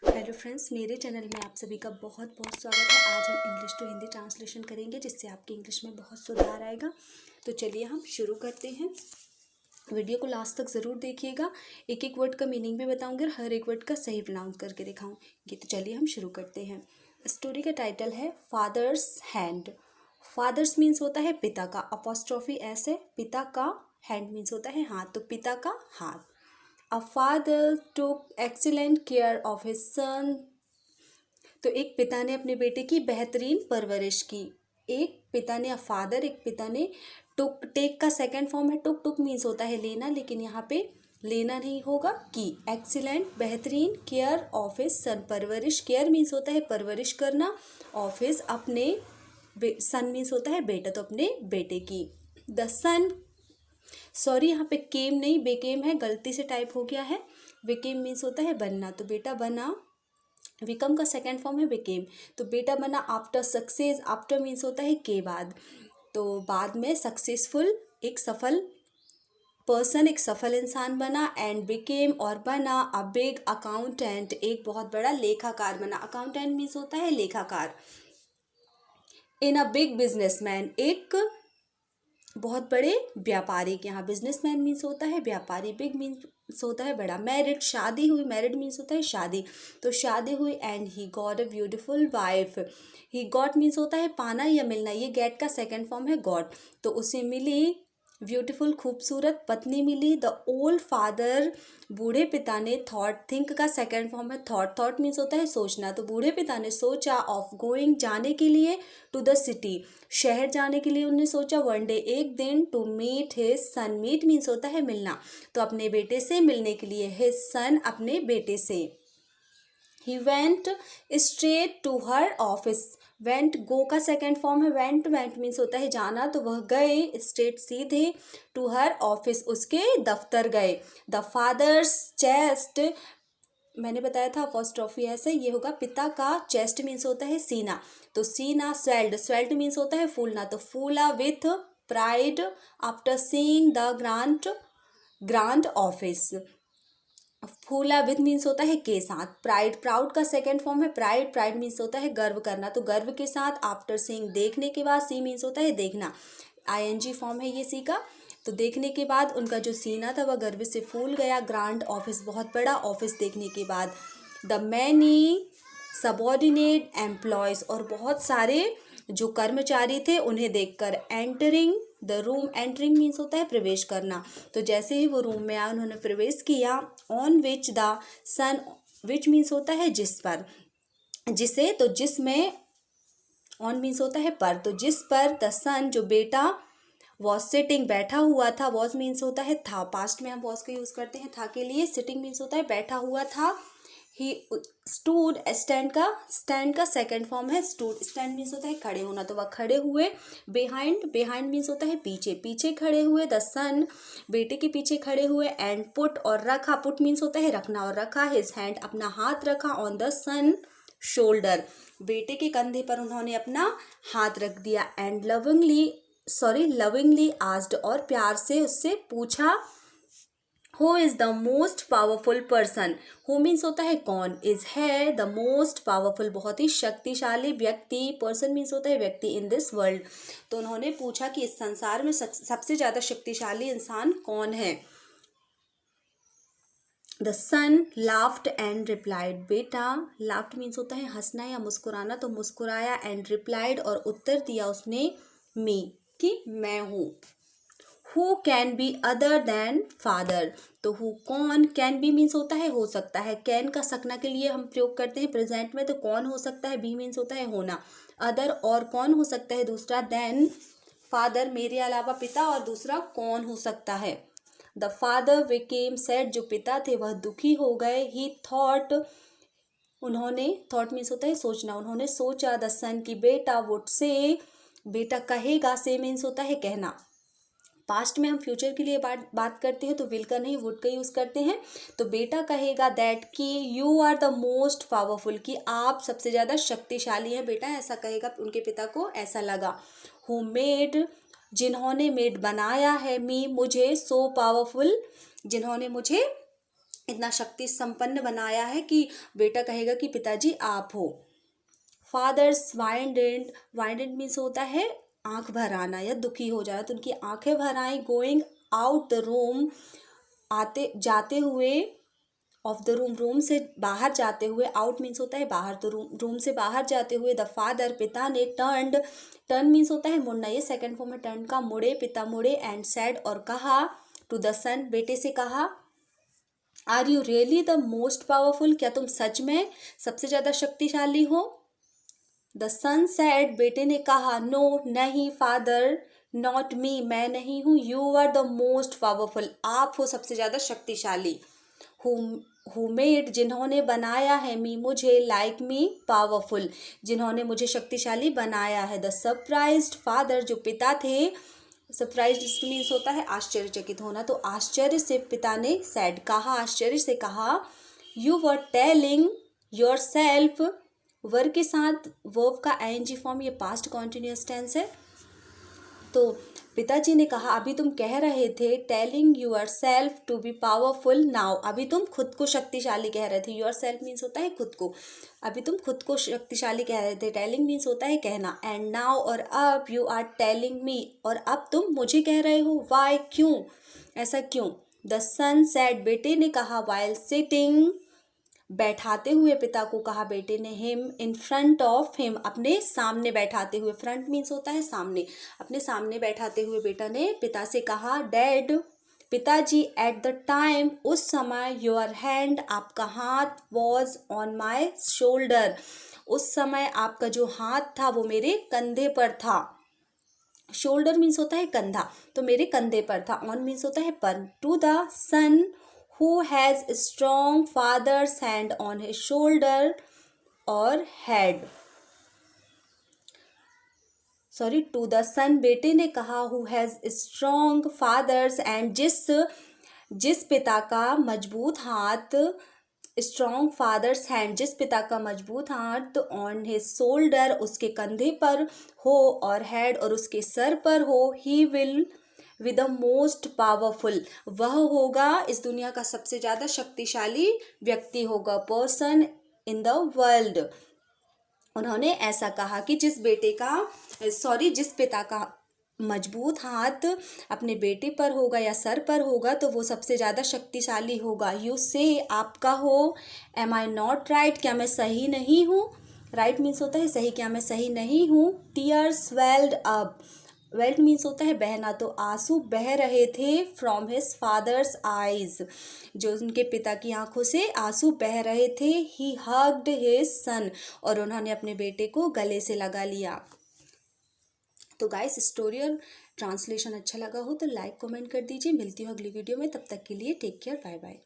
Hello friends, मेरे channel में आप सभी का बहुत बहुत स्वागत है। आज हम इंग्लिश टू हिंदी ट्रांसलेशन करेंगे जिससे आपकी इंग्लिश में बहुत सुधार आएगा। तो चलिए हम शुरू करते हैं। वीडियो को लास्ट तक ज़रूर देखिएगा। एक एक वर्ड का मीनिंग भी बताऊंगी और हर एक वर्ड का सही प्रोनाउंस करके दिखाऊंगी। तो चलिए हम शुरू करते हैं। स्टोरी का टाइटल है फादर्स हैंड। फादर्स मीन्स होता है पिता का, अपॉस्ट्रोफी एस है। पिता का हैंड मीन्स होता है हाथ, तो पिता का हाथ। A father took excellent care of his son. तो एक पिता ने अपने बेटे की बेहतरीन परवरिश की। एक पिता ने, फादर, एक पिता ने टुक, टेक का सेकंड फॉर्म है टुक। टुक मीन्स होता है लेना, लेकिन यहाँ पे लेना नहीं होगा, की। एक्सीलेंट बेहतरीन, केयर ऑफ हिज सन परवरिश, केयर मीन्स होता है परवरिश करना, ऑफ हिज अपने, सन मीन्स होता है बेटा, तो अपने बेटे की। द सन, सॉरी यहाँ पे केम नहीं बेकेम है, गलती से टाइप हो गया है। बेकेम मीन्स होता है बनना, तो बेटा बना। विकम का सेकंड फॉर्म है बेकेम, तो बेटा बना आफ्टर सक्सेस। आफ्टर मीन्स होता है के बाद, तो बाद में सक्सेसफुल, एक सफल पर्सन, एक सफल इंसान बना। एंड बिकेम और बना अ बिग अकाउंटेंट, एक बहुत बड़ा लेखाकार बना। अकाउंटेंट मीन्स होता है लेखाकार। इन अ बिग बिजनेसमैन, एक बहुत बड़े व्यापारी के यहाँ। बिजनेसमैन मीन्स होता है व्यापारी, बिग मीन्स होता है बड़ा। मैरिड, शादी हुई, मैरिड मीन्स होता है शादी, तो शादी हुई। And he got a beautiful wife. He got means होता है पाना या मिलना, ये गेट का सेकंड फॉर्म है गॉट, तो उसे मिली ब्यूटीफुल खूबसूरत पत्नी मिली। द ओल्ड फादर, बूढ़े पिता ने, थॉट, थिंक का सेकंड फॉर्म है थॉट। थॉट मीन्स होता है सोचना, तो बूढ़े पिता ने सोचा, ऑफ गोइंग जाने के लिए, टू द सिटी, शहर जाने के लिए उन्होंने सोचा, वन डे एक दिन, to meet his son, meet means होता है मिलना, तो अपने बेटे से मिलने के लिए, हिज सन अपने बेटे से। He went straight to her office. Went, go का सेकेंड फॉर्म है वेंट। वेंट मीन्स होता है जाना, तो वह गए स्ट्रेट सीधे, टू हर ऑफिस उसके दफ्तर गए। द फादर्स चेस्ट, मैंने बताया था अपॉस्ट्रोफी ऐसे, ये होगा पिता का। चेस्ट मीन्स होता है सीना, तो सीना। स्वेल्ड, स्वेल्ड मीन्स होता है फूलना, तो फूला with pride after seeing the grand office. फूला विथ मीन्स होता है के साथ। प्राइड, प्राउड का सेकंड फॉर्म है प्राइड। प्राइड मीन्स होता है गर्व करना, तो गर्व के साथ। आफ्टर सीइंग, देखने के बाद, सी मीन्स होता है देखना, आईएनजी फॉर्म है ये सी का, तो देखने के बाद उनका जो सीना था वह गर्व से फूल गया। ग्रांड ऑफिस, बहुत बड़ा ऑफिस देखने के बाद। द मैनी सबॉर्डिनेट एम्प्लॉयज़, और बहुत सारे जो कर्मचारी थे उन्हें देखकर। Entering the room, entering means होता है प्रवेश करना, तो जैसे ही वो रूम में आया उन्होंने प्रवेश किया। On which the son, which means होता है जिस पर, जिसे, तो जिसमें, ऑन मीन्स होता है पर, तो जिस पर, द सन जो बेटा, वॉज सिटिंग बैठा हुआ था। वॉज मीन्स होता है था, पास्ट में हम वॉज का यूज़ करते हैं था के लिए। सिटिंग मीन्स होता है बैठा हुआ था। ही स्टूड, स्टैंड का सेकंड फॉर्म है स्टूड। स्टैंड मीन्स होता है खड़े होना, तो वह खड़े हुए। बिहाइंड, बिहाइंड मीन्स होता है पीछे, पीछे खड़े हुए। द सन, बेटे के पीछे खड़े हुए। एंड पुट, और रखा, पुट मीन्स होता है रखना, और रखा। हिज हैंड, अपना हाथ रखा। ऑन द सन शोल्डर, बेटे के कंधे पर उन्होंने अपना हाथ रख दिया। एंड लविंगली आस्क्ड, और प्यार से उससे पूछा, who is the most powerful person. Who means होता है कौन, इज है, द मोस्ट पावरफुल बहुत ही शक्तिशाली व्यक्ति, पर्सन मीन्स होता है व्यक्ति, इन दिस वर्ल्ड, तो उन्होंने पूछा कि इस संसार में सबसे ज़्यादा शक्तिशाली इंसान कौन है। The son laughed and replied, बेटा, लाफ्ड मीन्स होता है हंसना या मुस्कुराना, तो मुस्कुराया। एंड रिप्लाइड, और उत्तर दिया उसने, मी, कि मैं हूँ। Who can be other than father, तो हु कौन, कैन बी मीन्स होता है हो सकता है। कैन का सकना के लिए हम प्रयोग करते हैं प्रेजेंट में, तो कौन हो सकता है, बी मीन्स होता है होना। अदर, और कौन हो सकता है दूसरा। देन फादर, मेरे अलावा पिता, और दूसरा कौन हो सकता है। द फादर बिकेम सैड, जो पिता थे वह दुखी हो गए। ही थॉट, उन्होंने, थॉट मीन्स होता है सोचना, उन्होंने सोचा। द सन, की बेटा, वुड से, बेटा कहेगा। से मीन्स होता है कहना, पास्ट में हम फ्यूचर के लिए बात करते हैं तो विल का नहीं वुड का यूज़ करते हैं, तो बेटा कहेगा दैट कि you are the most powerful, कि आप सबसे ज़्यादा शक्तिशाली हैं, बेटा ऐसा कहेगा, उनके पिता को ऐसा लगा। हु मेड, जिन्होंने, मेड बनाया है, मी मुझे, सो पावरफुल, जिन्होंने मुझे इतना शक्ति संपन्न बनाया है कि बेटा कहेगा कि पिताजी आप हो। फादर्स वाइंडेड, वाइंडेड मीन्स होता है आंख भर आना या दुखी हो जाना, तो उनकी आंखें भर आई। गोइंग आउट द रूम, आते जाते हुए, ऑफ द रूम, रूम से बाहर जाते हुए, आउट मीन्स होता है बाहर, तो रूम से बाहर जाते हुए द फादर, पिता ने, टर्न्ड, टर्न मीन्स होता है मुड़ना, ये सेकंड फॉर्म है टर्न का, मुड़े, पिता मुड़े, एंड सेड और कहा, टू द सन, बेटे से कहा, are you really the most powerful, क्या तुम सच में सबसे ज़्यादा शक्तिशाली हो। द सन सेड, बेटे ने कहा, नो नहीं फादर, नॉट मी, मैं नहीं हूँ, you are the most powerful, आप हो सबसे ज़्यादा शक्तिशाली। हु मेड, जिन्होंने बनाया है, मी मुझे, लाइक मी पावरफुल, जिन्होंने मुझे शक्तिशाली बनाया है। द सरप्राइज्ड फादर, जो पिता थे, सरप्राइज्ड मीन्स होता है आश्चर्यचकित होना, तो आश्चर्य से पिता ने, सैड कहा, आश्चर्य से कहा, you were telling yourself, were के साथ वर्ब का आईएनजी फॉर्म, ये पास्ट कॉन्टिन्यूअस टेंस है। तो पिताजी ने कहा अभी तुम कह रहे थे, telling yourself to be powerful now, अभी तुम खुद को शक्तिशाली कह रहे थे। यूर सेल्फ मीन्स होता है खुद को, अभी तुम खुद को शक्तिशाली कह रहे थे। टेलिंग मीन्स होता है कहना। एंड नाउ, और अब, यू आर टेलिंग मी, और अब तुम मुझे कह रहे हो। वाई, क्यों, ऐसा क्यों। द सन सेड, बेटे ने कहा, वाइल सिटिंग, बैठाते हुए, पिता को कहा बेटे ने, him, in front of him, अपने सामने बैठाते हुए, फ्रंट मीन्स होता है सामने, अपने सामने बैठाते हुए बेटा ने पिता से कहा, डैड, पिताजी, एट द टाइम, उस समय, योर हैंड, आपका हाथ, वॉज ऑन माई शोल्डर, उस समय आपका जो हाथ था वो मेरे कंधे पर था। शोल्डर मीन्स होता है कंधा, तो मेरे कंधे पर था। ऑन मीन्स होता है पर। To the son who has a strong father's hand on his shoulder or head, sorry, to the son, बेटे ने कहा, who has strong fathers and, जिस पिता का मजबूत हाथ, स्ट्रॉन्ग फादर्स हैंड, जिस पिता का मजबूत हाथ, ऑन हिज शोल्डर, उसके कंधे पर हो, और हेड, और उसके सर पर हो, he will with the most powerful, वह होगा इस दुनिया का सबसे ज़्यादा शक्तिशाली व्यक्ति होगा, पर्सन इन द वर्ल्ड। उन्होंने ऐसा कहा कि जिस पिता का मजबूत हाथ अपने बेटे पर होगा या सर पर होगा तो वो सबसे ज़्यादा शक्तिशाली होगा। यू से, आप कहो, एम आई नॉट राइट, क्या मैं सही नहीं हूँ। राइट मीन्स होता है सही, क्या मैं सही नहीं हूँ। Tears weld up, weld means होता है बहना, तो आंसू बह रहे थे, फ्रॉम हिज फादर्स आइज, जो उनके पिता की आंखों से आंसू बह रहे थे। ही हग्ड हिज सन, और उन्होंने अपने बेटे को गले से लगा लिया। तो गाइस, स्टोरी और ट्रांसलेशन अच्छा लगा हो तो लाइक कमेंट कर दीजिए। मिलती हूँ अगली वीडियो में, तब तक के लिए टेक केयर, बाय बाय।